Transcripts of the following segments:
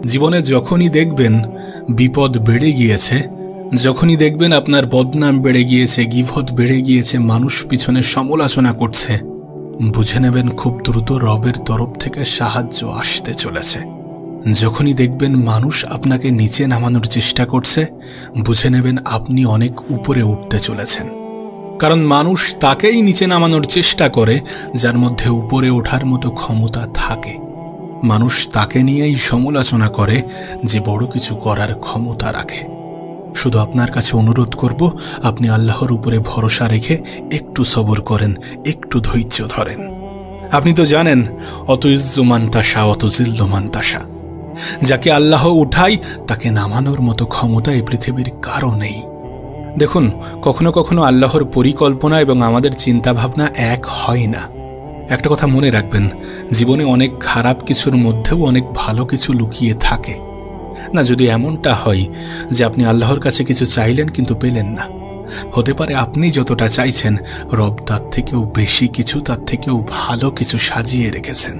জীবনে যখনই দেখবেন বিপদ বেড়ে গিয়েছে, যখনই দেখবেন আপনার বদনাম বেড়ে গিয়েছে, গীবত বেড়ে গিয়েছে, মানুষ পিছনে সমালোচনা করছে, বুঝে নেবেন খুব দ্রুত রবের তরফ থেকে সাহায্য আসতে চলেছে। যখনই দেখবেন মানুষ আপনাকে নিচে নামানোর চেষ্টা করছে, বুঝে নেবেন আপনি অনেক উপরে উঠতে চলেছেন। কারণ মানুষ তাকেই নিচে নামানোর চেষ্টা করে যার মধ্যে উপরে ওঠার মতো ক্ষমতা থাকে। মানুষ তাকে নিয়েই সমালোচনা করে যে বড় কিছু করার ক্ষমতা রাখে। শুধু আপনার কাছে অনুরোধ করব, আপনি আল্লাহর উপরে ভরসা রেখে একটু সবর করেন, একটু ধৈর্য ধরেন। আপনি তো জানেন, অত ইজ্জুমান তাসা অত জিল্লুমান তাসা, যাকে আল্লাহ উঠায় তাকে নামানোর মতো ক্ষমতা এই পৃথিবীর কারো নেই। দেখুন, কখনো কখনো আল্লাহর পরিকল্পনা এবং আমাদের চিন্তাভাবনা এক হয় না। একটা কথা মনে রাখবেন, জীবনে অনেক খারাপ কিছুর মধ্যেও অনেক ভালো কিছু লুকিয়ে থাকে। না, যদি এমনটা হয় যে আপনি আল্লাহর কাছে কিছু চাইলেন কিন্তু পেলেন না, হতে পারে আপনি যতটা চাইছেন রব তার থেকেও বেশি কিছু, তার থেকেও ভালো কিছু সাজিয়ে রেখেছেন।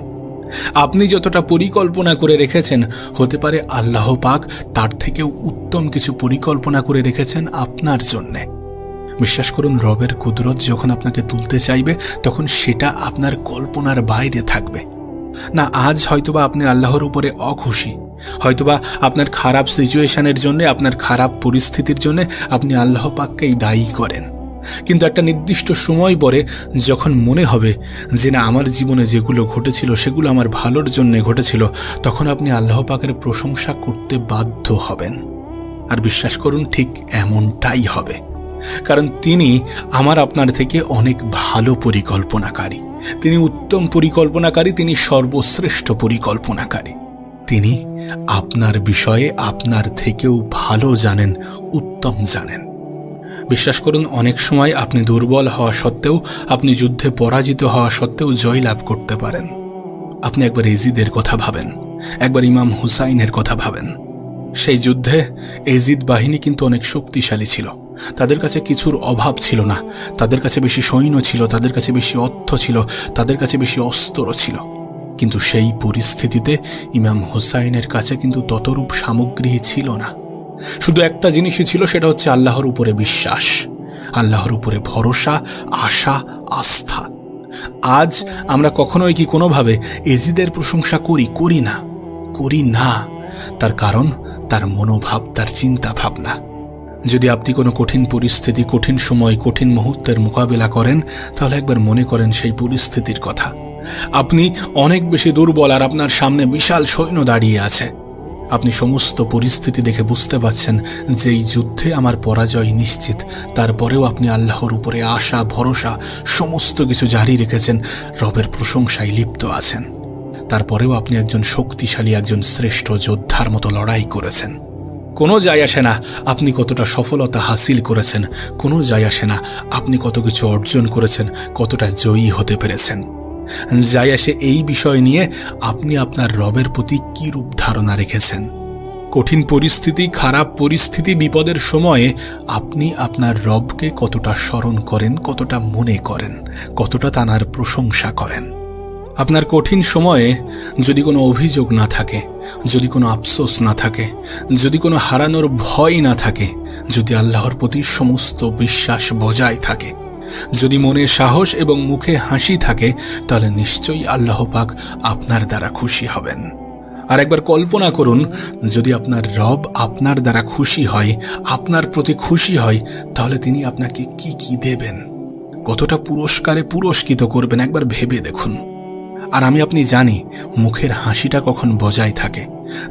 আপনি যতটা পরিকল্পনা করে রেখেছেন, হতে পারে আল্লাহ পাক তার থেকেও উত্তম কিছু পরিকল্পনা করে রেখেছেন আপনার জন্যে। বিশ্বাস করুন, রবের কুদরত যখন আপনাকে তুলতে চাইবে তখন সেটা আপনার কল্পনার বাইরে থাকবে না। আজ হয়তোবা আপনি আল্লাহর উপরে অখুশি, হয়তোবা আপনার খারাপ সিচুয়েশনের জন্য, আপনার খারাপ পরিস্থিতির জন্য আপনি আল্লাহ পাককেই দায়ী করেন। কিন্তু একটা নির্দিষ্ট সময় পরে যখন মনে হবে যে না, আমার জীবনে যেগুলো ঘটেছিল সেগুলো আমার ভালোর জন্য ঘটেছিল, তখন আপনি আল্লাহ পাকের প্রশংসা করতে বাধ্য হবেন। আর বিশ্বাস করুন, ঠিক এমনটাই হবে। কারণ তিনি আমার আপনার থেকে অনেক ভালো পরিকল্পনাকারী, তিনি উত্তম পরিকল্পনাকারী, তিনি সর্বশ্রেষ্ঠ পরিকল্পনাকারী। তিনি আপনার বিষয়ে আপনার থেকেও ভালো জানেন, উত্তম জানেন। বিশ্বাস করুন, অনেক সময় আপনি দুর্বল হওয়া সত্ত্বেও, আপনি যুদ্ধে পরাজিত হওয়া সত্ত্বেও জয়লাভ করতে পারেন। আপনি একবার এজিদের কথা ভাবেন, একবার ইমাম হুসাইনের কথা ভাবেন। সেই যুদ্ধে এজিদ বাহিনী কিন্তু অনেক শক্তিশালী ছিল, তাদের কাছে কিছুর অভাব ছিল না, তাদের কাছে বেশি সৈন্য ছিল, তাদের কাছে বেশি অর্থ ছিল, তাদের কাছে বেশি অস্ত্র ছিল। কিন্তু সেই পরিস্থিতিতে ইমাম হুসাইনের কাছে কিন্তু ততরূপ সামগ্রী ছিল না। শুধু একটা জিনিসই ছিল, সেটা হচ্ছে আল্লাহর উপরে বিশ্বাস, আল্লাহর উপরে ভরসা, আশা, আস্থা। আজ আমরা কখনোই কি কোনোভাবে এজিদের প্রশংসা করি না। তার কারণ তার মনোভাব, তার চিন্তা ভাবনা। যদি আপনি কোনো কঠিন পরিস্থিতি, কঠিন সময়, কঠিন মুহূর্তের মোকাবেলা করেন, তাহলে একবার মনে করেন সেই পরিস্থিতির কথা। আপনি অনেক বেশি দুর্বল আর আপনার সামনে বিশাল সৈন্য দাঁড়িয়ে আছে। আপনি সমস্ত পরিস্থিতি দেখে বুঝতে পারছেন যে এই যুদ্ধে আমার পরাজয় নিশ্চিত। তারপরেও আপনি আল্লাহর উপরে আশা, ভরসা সমস্ত কিছু জারি রেখেছেন, রবের প্রশংসায় লিপ্ত আছেন। তারপরেও আপনি একজন শক্তিশালী, একজন শ্রেষ্ঠ যোদ্ধার মতো লড়াই করেছেন। কোনো যায় আসে না আপনি কতটা সফলতা হাসিল করেছেন, কোনো যায় আসে না আপনি কত কিছু অর্জন করেছেন, কতটা জয়ী হতে পেরেছেন। যায় আসে এই বিষয় নিয়ে আপনি আপনার রবের প্রতি কী রূপ ধারণা রেখেছেন। কঠিন পরিস্থিতি, খারাপ পরিস্থিতি, বিপদের সময়ে আপনি আপনার রবকে কতটা স্মরণ করেন, কতটা মনে করেন, কতটা তাঁর প্রশংসা করেন। আপনার কঠিন সময়ে যদি কোনো অভিযোগ না থাকে, যদি কোনো আফসোস না থাকে, যদি কোনো হারানোর ভয় না থাকে, যদি আল্লাহর প্রতি সমস্ত বিশ্বাস বজায় থাকে, যদি মনে সাহস এবং মুখে হাসি থাকে, তাহলে নিশ্চয়ই আল্লাহ পাক আপনার দ্বারা খুশি হবেন। আর একবার কল্পনা করুন, যদি আপনার রব আপনার দ্বারা খুশি হয়, আপনার প্রতি খুশি হয়, তাহলে তিনি আপনাকে কি কি দেবেন, কতটা পুরস্কারে পুরস্কৃত করবেন, একবার ভেবে দেখুন। আর আপনি জানি মুখের হাসিটা কখন বজায় থাকে।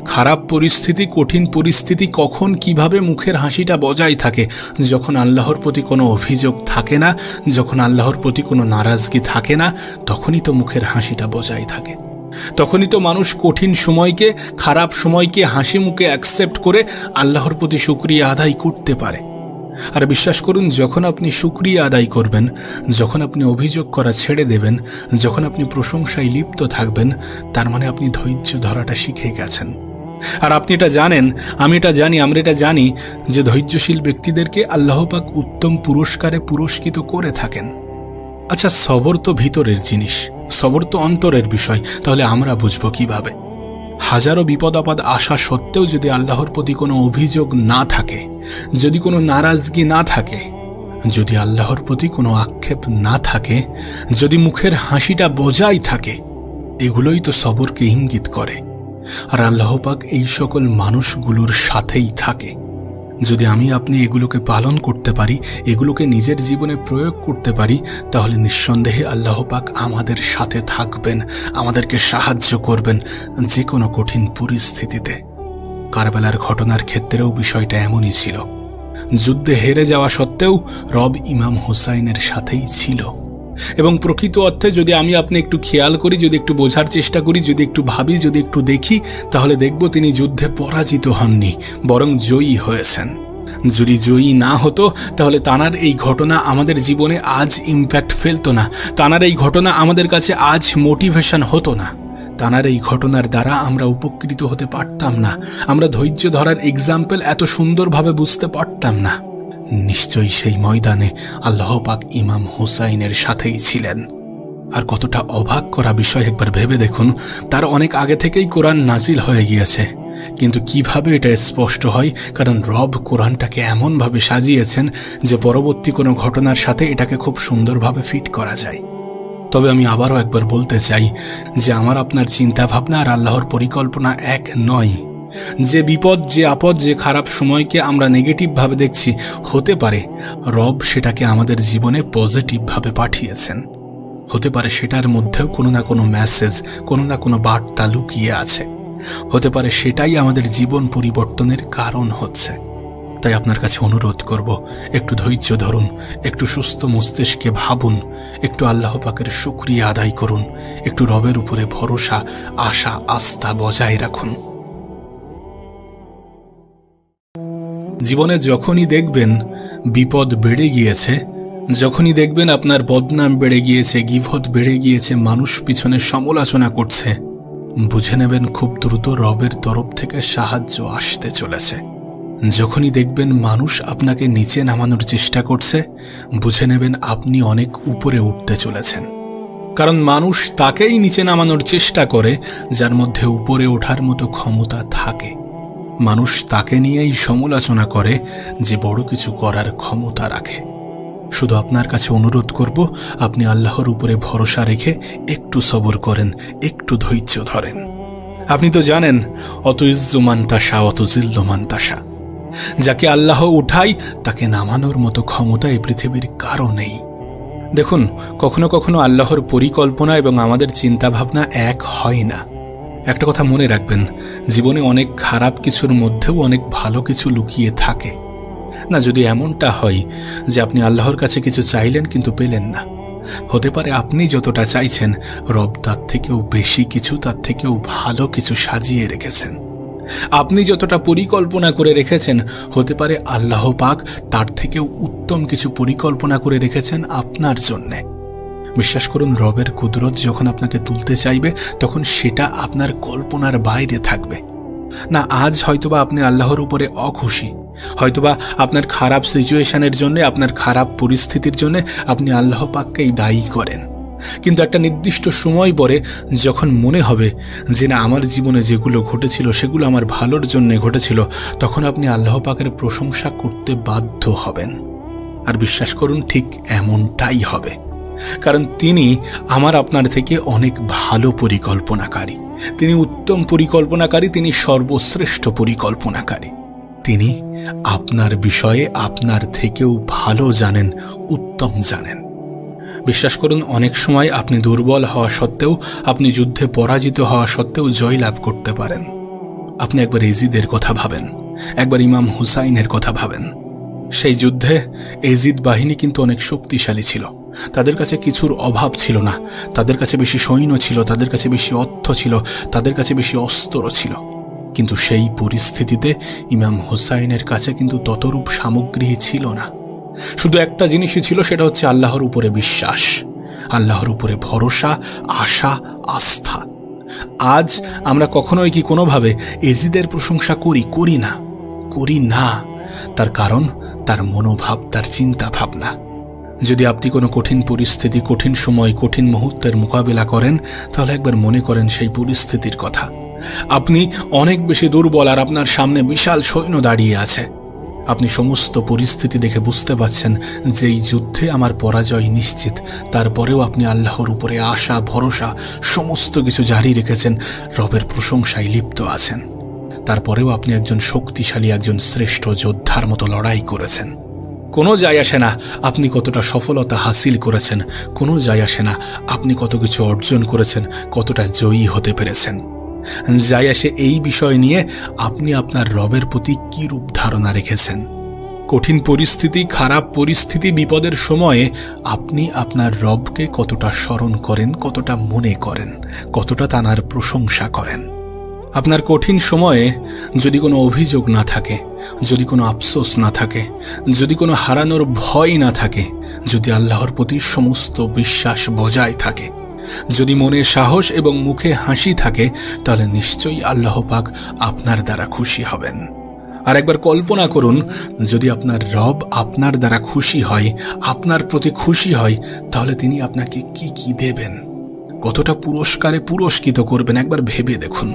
খারাপ পরিস্থিতি, কঠিন পরিস্থিতি কখন কিভাবে মুখের হাসিটা বজায় থাকে, যখন আল্লাহর প্রতি কোনো অভিযোগ থাকে না, যখন আল্লাহর প্রতি কোনো নারাজগি থাকে না, তখনই তো মুখের হাসিটা বজায় থাকে। তখনই তো মানুষ কঠিন সময়কে, খারাপ সময়কে হাসি মুখে অ্যাকসেপ্ট করে আল্লাহর প্রতি শুকরিয়া আদায় করতে পারে। আর বিশ্বাস করুন, যখন আপনি শুকরিয়া আদায় করবেন, যখন আপনি অভিযোগ করা ছেড়ে দেবেন, যখন আপনি প্রশংসায় লিপ্ত থাকবেন, তার মানে আপনি ধৈর্য ধরাটা শিখে গেছেন। আর আপনি এটা জানেন, আমি এটা জানি, আমরা এটা জানি যে ধৈর্যশীল ব্যক্তিদেরকে আল্লাহ পাক উত্তম পুরস্কারে পুরস্কৃত করে থাকেন। আচ্ছা, সবর তো ভিতরের জিনিস, সবর তো অন্তরের বিষয়, তাহলে আমরা বুঝবো কিভাবে? হাজারো বিপদ আপদ আসা সত্ত্বেও যদি আল্লাহর প্রতি কোনো অভিযোগ না থাকে, যদি কোনো নারাজগি না থাকে, যদি আল্লাহর প্রতি কোনো আক্ষেপ না থাকে, যদি মুখের হাসিটা বজায় থাকে, এগুলোই তো সবরকে ইঙ্গিত করে। আর আল্লাহ পাক এই সকল মানুষগুলোর সাথেই থাকে। যদি আমি আপনি এগুলোকে পালন করতে পারি, এগুলোকে নিজের জীবনে প্রয়োগ করতে পারি, তাহলে নিঃসন্দেহে আল্লাহ পাক আমাদের সাথে থাকবেন, আমাদেরকে সাহায্য করবেন যে কোনো কঠিন পরিস্থিতিতে। কারবালার ঘটনার ক্ষেত্রেও বিষয়টা এমনই ছিল। যুদ্ধে হেরে যাওয়া সত্ত্বেও রব ইমাম হুসাইনের সাথেই ছিল। এবং প্রকৃত অর্থে যদি আমি আপনি একটু খেয়াল করি, যদি একটু বোঝার চেষ্টা করি, যদি একটু ভাবি, যদি একটু দেখি, তাহলে দেখব তিনি যুদ্ধে পরাজিত হননি, বরং জয়ী হয়েছেন। যদি জয়ী না হতো তাহলে তানার এই ঘটনা আমাদের জীবনে আজ ইম্প্যাক্ট ফেলতো না, তানার এই ঘটনা আমাদের কাছে আজ মোটিভেশন হতো না, তানার এই ঘটনার দ্বারা আমরা উপকৃত হতে পারতাম না, আমরা ধৈর্য ধরার এক্সাম্পল এত সুন্দরভাবে বুঝতে পারতাম না। নিশ্চয়ই সেই ময়দানে আল্লাহ পাক ইমাম হুসাইনের সাথেই ছিলেন। আর কতটা অবাক করা বিষয় একবার ভেবে দেখুন, তার অনেক আগে থেকেই কোরআন নাজিল হয়ে গিয়েছে, কিন্তু কিভাবে এটা স্পষ্ট হয়? কারণ রব কোরআনটাকে এমনভাবে সাজিয়েছেন যে পরবর্তী কোনো ঘটনার সাথে এটাকে খুব সুন্দরভাবে ফিট করা যায়। তবে আমি আবারও একবার বলতে চাই যে আমার আপনার চিন্তা ভাবনা আর আল্লাহর পরিকল্পনা এক নয়। যে বিপদ, যে আপদ, যে খারাপ সময়কে আমরা নেগেটিভভাবে দেখছি, হতে পারে রব সেটাকে আমাদের জীবনে পজিটিভভাবে পাঠিয়েছেন। হতে পারে সেটার মধ্যেও কোনো না কোনো মেসেজ, কোনো না কোনো বার্তা লুকিয়ে আছে। হতে পারে সেটাই আমাদের জীবন পরিবর্তনের কারণ হচ্ছে। তাই আপনার কাছে অনুরোধ করব, একটু ধৈর্য ধরুন, একটু সুস্থ মস্তিষ্কে ভাবুন, একটু আল্লাহ পাকের শুকরিয়া আদায় করুন, একটু রবের উপরে ভরসা, আশা, আস্থা বজায় রাখুন। জীবনে যখনই দেখবেন বিপদ বেড়ে গিয়েছে, যখনই দেখবেন আপনার বদনাম বেড়ে গিয়েছে, গীবত বেড়ে গিয়েছে, মানুষ পিছনে সমালোচনা করছে, বুঝে নেবেন খুব দ্রুত রবের তরফ থেকে সাহায্য আসতে চলেছে। যখনই দেখবেন মানুষ আপনাকে নিচে নামানোর চেষ্টা করছে, বুঝে নেবেন আপনি অনেক উপরে উঠতে চলেছেন। কারণ মানুষ তাকেই নিচে নামানোর চেষ্টা করে যার মধ্যে উপরে ওঠার মতো ক্ষমতা থাকে। মানুষ তাকে নিয়েই সমালোচনা করে যে বড় কিছু করার ক্ষমতা রাখে। শুধু আপনার কাছে অনুরোধ করব, আপনি আল্লাহর উপরে ভরসা রেখে একটু সবর করেন, একটু ধৈর্য ধরেন। আপনি তো জানেন, অত ইজ্জু মান তাশা অত জিল্লু মান তাশা। যাকে আল্লাহ উঠায় তাকে নামানোর মতো ক্ষমতা এই পৃথিবীর কারো নেই। দেখুন, কখনো কখনো আল্লাহর পরিকল্পনা এবং আমাদের চিন্তাভাবনা এক হয় না। একটা কথা মনে রাখবেন, জীবনে অনেক খারাপ কিছুর মধ্যেও অনেক ভালো কিছু লুকিয়ে থাকে। না, যদি এমনটা হয় যে আপনি আল্লাহর কাছে কিছু চাইলেন কিন্তু পেলেন না, হতে পারে আপনি যতটা চাইছেন রব তার থেকেও বেশি কিছু, তার থেকেও ভালো কিছু সাজিয়ে রেখেছেন। আপনি যতটা পরিকল্পনা করে রেখেছেন, হতে পারে আল্লাহ পাক তার থেকেও উত্তম কিছু পরিকল্পনা করে রেখেছেন আপনার জন্যে। বিশ্বাস করুন, রবের কুদরত যখন আপনাকে তুলতে চাইবে তখন সেটা আপনার কল্পনার বাইরে থাকবে না। আজ হয়তোবা আপনি আল্লাহর উপরে অখুশি, হয়তোবা আপনার খারাপ সিচুয়েশনের জন্য, আপনার খারাপ পরিস্থিতির জন্য আপনি আল্লাহ পাককেই দায়ী করেন। কিন্তু একটা নির্দিষ্ট সময় পরে যখন মনে হবে যে না, আমার জীবনে যেগুলো ঘটেছিল সেগুলো আমার ভালোর জন্য ঘটেছিল, তখন আপনি আল্লাহ পাকের প্রশংসা করতে বাধ্য হবেন। আর বিশ্বাস করুন, ঠিক এমনটাই হবে। কারণ তিনি আমার আপনার থেকে অনেক ভালো পরিকল্পনাকারী, তিনি উত্তম পরিকল্পনাকারী, তিনি সর্বশ্রেষ্ঠ পরিকল্পনাকারী। তিনি আপনার বিষয়ে আপনার থেকেও ভালো জানেন, উত্তম জানেন। বিশ্বাস করুন, অনেক সময় আপনি দুর্বল হওয়া সত্ত্বেও, আপনি যুদ্ধে পরাজিত হওয়া সত্ত্বেও জয় লাভ করতে পারেন। আপনি একবার এজিদের কথা ভাবেন, একবার ইমাম হুসাইনের কথা ভাবেন। সেই যুদ্ধে এজিদ বাহিনী কিন্তু অনেক শক্তিশালী ছিল, তাদের কাছে কিছুর অভাব ছিল না, তাদের কাছে বেশি সৈন্য ছিল, তাদের কাছে বেশি অর্থ ছিল, তাদের কাছে বেশি অস্ত্র ছিল। কিন্তু সেই পরিস্থিতিতে ইমাম হুসাইনের কাছে কিন্তু ততরূপ সামগ্রী ছিল না। শুধু একটা জিনিসই ছিল, সেটা হচ্ছে আল্লাহর উপরে বিশ্বাস, আল্লাহর উপরে ভরসা, আশা, আস্থা। আজ আমরা কখনোই কি কোনোভাবে এজিদের প্রশংসা করি না। তার কারণ তার মনোভাব, তার চিন্তা ভাবনা। যদি আপনি কোনো কঠিন পরিস্থিতি, কঠিন সময়, কঠিন মুহূর্তের মোকাবেলা করেন, তাহলে একবার মনে করেন সেই পরিস্থিতির কথা। আপনি অনেক বেশি দুর্বল আর আপনার সামনে বিশাল সৈন্য দাঁড়িয়ে আছে। আপনি সমস্ত পরিস্থিতি দেখে বুঝতে পারছেন যে এই যুদ্ধে আমার পরাজয় নিশ্চিত। তারপরেও আপনি আল্লাহর উপরে আশা ভরসা সমস্ত কিছু জারি রেখেছেন, রবের প্রশংসায় লিপ্ত আছেন। তারপরেও আপনি একজন শক্তিশালী, একজন শ্রেষ্ঠ যোদ্ধার মতো লড়াই করেছেন। কোনো যায় আসে না আপনি কতটা সফলতা হাসিল করেছেন, কোনো যায় আসে না আপনি কত কিছু অর্জন করেছেন, কতটা জয়ী হতে পেরেছেন। যায় আসে এই বিষয় নিয়ে আপনি আপনার রবের প্রতি কী রূপ ধারণা রেখেছেন। কঠিন পরিস্থিতি, খারাপ পরিস্থিতি, বিপদের সময়ে আপনি আপনার রবকে কতটা স্মরণ করেন, কতটা মনে করেন, কতটা তাঁর প্রশংসা করেন। আপনার কঠিন সময়ে যদি কোনো অভিযোগ না থাকে, যদি কোনো আফসোস না থাকে, যদি কোনো হারানোর ভয় না থাকে, যদি আল্লাহর প্রতি সমস্ত বিশ্বাস বজায় থাকে, যদি মনে সাহস এবং মুখে হাসি থাকে, তাহলে নিশ্চয়ই আল্লাহ পাক আপনার দ্বারা খুশি হবেন। আর একবার কল্পনা করুন, যদি আপনার রব আপনার দ্বারা খুশি হয়, আপনার প্রতি খুশি হয়, তাহলে তিনি আপনাকে কি কি দেবেন, কতটা পুরস্কারে পুরস্কৃত করবেন, একবার ভেবে দেখুন।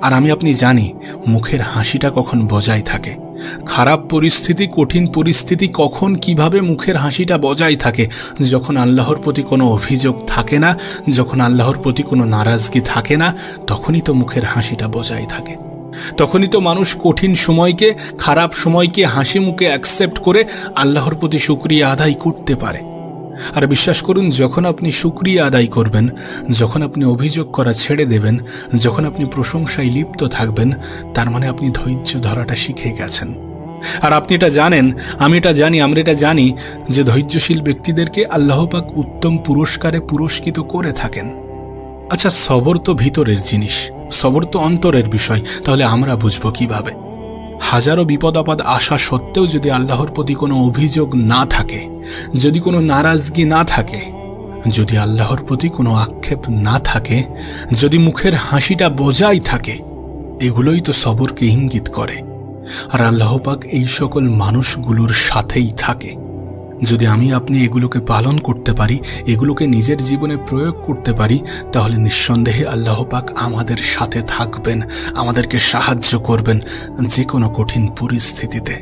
আর আপনি জানি মুখের হাসিটা কখন বজায় থাকে। খারাপ পরিস্থিতি, কঠিন পরিস্থিতি কখন কিভাবে মুখের হাসিটা বজায় থাকে, যখন আল্লাহর প্রতি কোনো অভিযোগ থাকে না, যখন আল্লাহর প্রতি কোনো নারাজগি থাকে না, তখনই তো মুখের হাসিটা বজায় থাকে। তখনই তো মানুষ কঠিন সময়কে, খারাপ সময়কে হাসি মুখে অ্যাকসেপ্ট করে আল্লাহর প্রতি শুকরিয়া আদায় করতে পারে। আর বিশ্বাস করুন, যখন আপনি শুকরিয়া আদায় করবেন, যখন আপনি অভিযোগ করা ছেড়ে দেবেন, যখন আপনি প্রশংসায় লিপ্ত থাকবেন, তার মানে আপনি ধৈর্য ধরাটা শিখে গেছেন। আর আপনি এটা জানেন, আমি এটা জানি, আমরা এটা জানি যে ধৈর্যশীল ব্যক্তিদেরকে আল্লাহ পাক উত্তম পুরস্কারে পুরস্কৃত করে থাকেন। আচ্ছা, সবর তো ভিতরের জিনিস, সবর তো অন্তরের বিষয়, তাহলে আমরা বুঝবো কিভাবে? হাজারো বিপদ আপদ আসা সত্ত্বেও যদি আল্লাহর প্রতি কোনো অভিযোগ না থাকে, যদি কোনো নারাজগি না থাকে, যদি আল্লাহর প্রতি কোনো আক্ষেপ না থাকে, যদি মুখের হাসিটা বজায় থাকে, এগুলোই তো সবরকে ইঙ্গিত করে। আর আল্লাহ পাক এই সকল মানুষগুলোর সাথেই থাকে। যদি আপনি এগুলোকে পালন করতে পারি, এগুলোকে নিজের জীবনে প্রয়োগ করতে পারি, তাহলে নিঃসন্দেহে আল্লাহ পাক আমাদের সাথে থাকবেন, আমাদেরকে সাহায্য করবেন যে কোনো কঠিন পরিস্থিতিতে।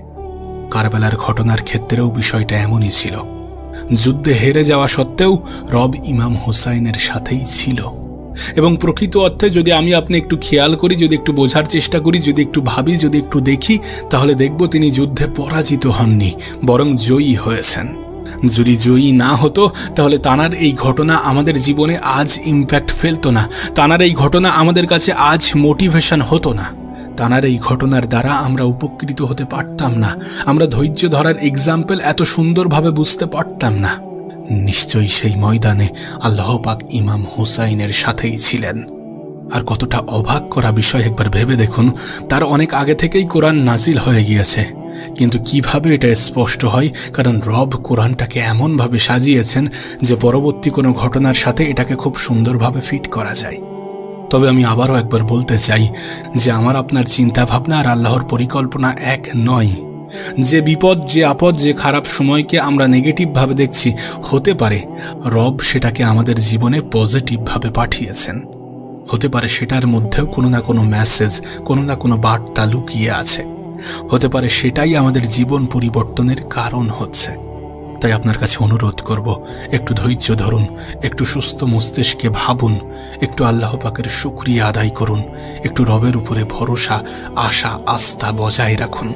কারবালার ঘটনার ক্ষেত্রেও বিষয়টা এমনই ছিল। যুদ্ধে হেরে যাওয়া সত্ত্বেও রব ইমাম হুসাইনের সাথেই ছিল। এবং প্রকৃত অর্থে যদি আপনি একটু খেয়াল করি, যদি একটু বোঝার চেষ্টা করি, যদি একটু ভাবি, যদি একটু দেখি, তাহলে দেখব তিনি যুদ্ধে পরাজিত হননি, বরং জয়ী হয়েছেন। যদি জয়ী না হতো, তাহলে তাঁর এই ঘটনা আমাদের জীবনে আজ ইম্প্যাক্ট ফেলতো না, তাঁর এই ঘটনা আমাদের কাছে আজ মোটিভেশন হতো না, তাঁর এই ঘটনার দ্বারা আমরা উপকৃত হতে পারতাম না, আমরা ধৈর্য ধরার এক্সাম্পল এত সুন্দরভাবে বুঝতে পারতাম না। নিশ্চয়ই সেই ময়দানে আল্লাহ পাক ইমাম হুসাইনের সাথেই ছিলেন। আর কতটা অবাক করা বিষয় একবার ভেবে দেখুন, তার অনেক আগে থেকেই কোরআন নাজিল হয়ে গিয়েছে, কিন্তু কিভাবে এটা স্পষ্ট হয়? কারণ রব কোরআনটাকে এমনভাবে সাজিয়েছেন যে পরবর্তী কোনো ঘটনার সাথে এটাকে খুব সুন্দরভাবে ফিট করা যায়। তবে আমি আবারও একবার বলতে চাই যে আমার আপনার চিন্তাভাবনা আর আল্লাহর পরিকল্পনা এক নয়। যে বিপদ, যে আপদ, যে খারাপ সময়কে আমরা নেগেটিভভাবে দেখছি, হতে পারে রব সেটাকে আমাদের জীবনে পজিটিভভাবে পাঠিয়েছেন। হতে পারে সেটার মধ্যেও কোনো না কোনো মেসেজ, কোনো না কোনো বার্তা লুকিয়ে আছে। হতে পারে সেটাই আমাদের জীবন পরিবর্তনের কারণ হচ্ছে। তাই আপনার কাছে অনুরোধ করব, একটু ধৈর্য ধরুন, একটু সুস্থ মস্তিষ্কে ভাবুন, একটু আল্লাহ পাকের শুকরিয়া আদায় করুন, একটু রবের উপরে ভরসা, আশা, আস্থা বজায় রাখুন।